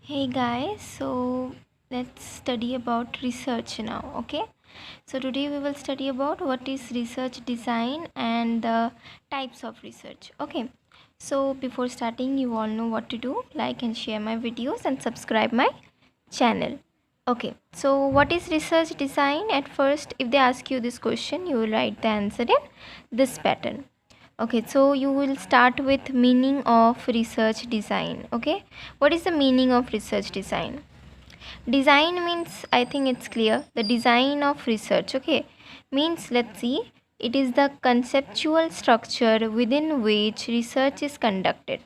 Hey guys, so let's study about research now, okay? So today we will study about what is research design and the types of research, okay? So before starting, you all know what to do: like and share my videos and subscribe my channel. Okay, so what is research design? At first, if they ask you this question, you will write the answer in this pattern. Okay, so you will start with meaning of research design. Okay, what is the meaning of research design? Design means, I think it's clear, the design of research. Okay, means, let's see, it is the conceptual structure within which research is conducted.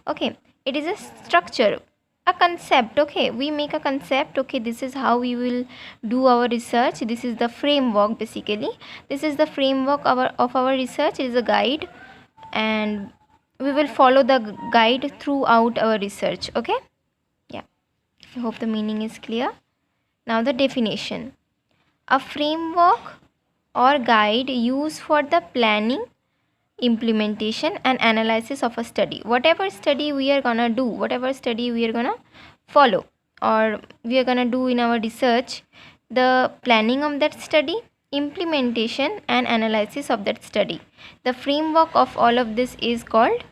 Okay, it is a structure, a concept. Okay, we make a concept. Okay, this is how we will do our research. This is the framework. Basically, this is the framework of our research. It is a guide, and we will follow the guide throughout our research. Okay, yeah, I hope the meaning is clear. Now the definition: a framework or guide used for the planning, implementation and analysis of a study. Whatever study we are gonna do, whatever study we are gonna follow, or we are gonna do in our research, the planning of that study, implementation and analysis of that study, the framework of all of this is called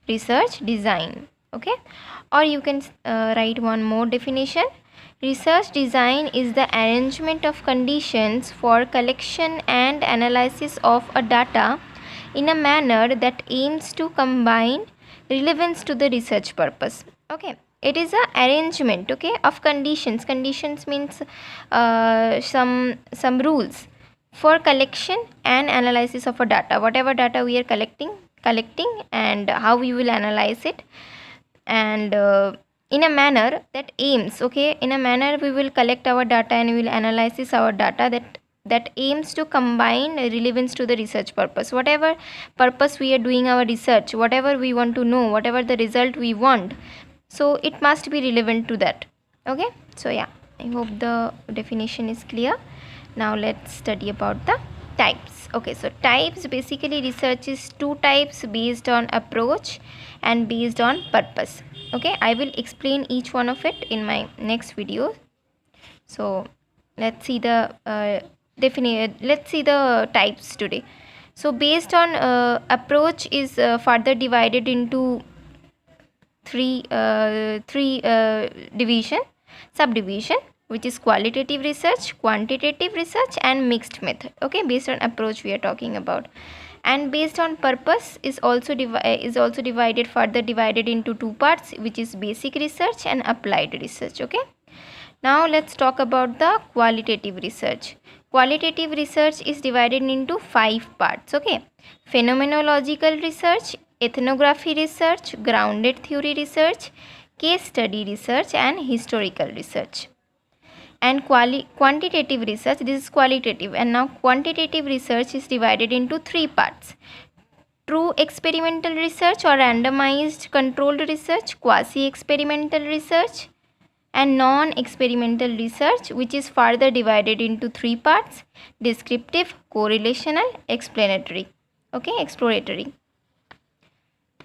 research design. Okay, or you can write one more definition: research design is the arrangement of conditions for collection and analysis of a data in a manner that aims to combine relevance to the research purpose. Okay, it is a arrangement, okay, of conditions. Conditions means some rules for collection and analysis of a data, whatever data we are collecting and how we will analyze it, and in a manner that aims, okay, in a manner we will collect our data and we will analyze our data that aims to combine relevance to the research purpose. Whatever purpose we are doing our research, whatever we want to know, whatever the result we want, so it must be relevant to that. Okay, so yeah, I hope the definition is clear. Now let's study about the types. Okay, so types, basically research is two types based on approach and based on purpose. Okay, I will explain each one of it in my next video. So let's see the let's see the types today. So based on approach is further divided into three division subdivision, which is qualitative research, quantitative research and mixed method. Okay, based on approach we are talking about. And based on purpose is also divided, further divided into two parts, which is basic research and applied research. Okay, now let's talk about the qualitative research. Qualitative research is divided into five parts. Okay, phenomenological research, ethnography research, grounded theory research, case study research and historical research. And quantitative research, this is qualitative, and now quantitative research is divided into three parts: true experimental research or randomized controlled research, quasi experimental research and non-experimental research, which is further divided into three parts: descriptive, correlational, explanatory. Okay, exploratory.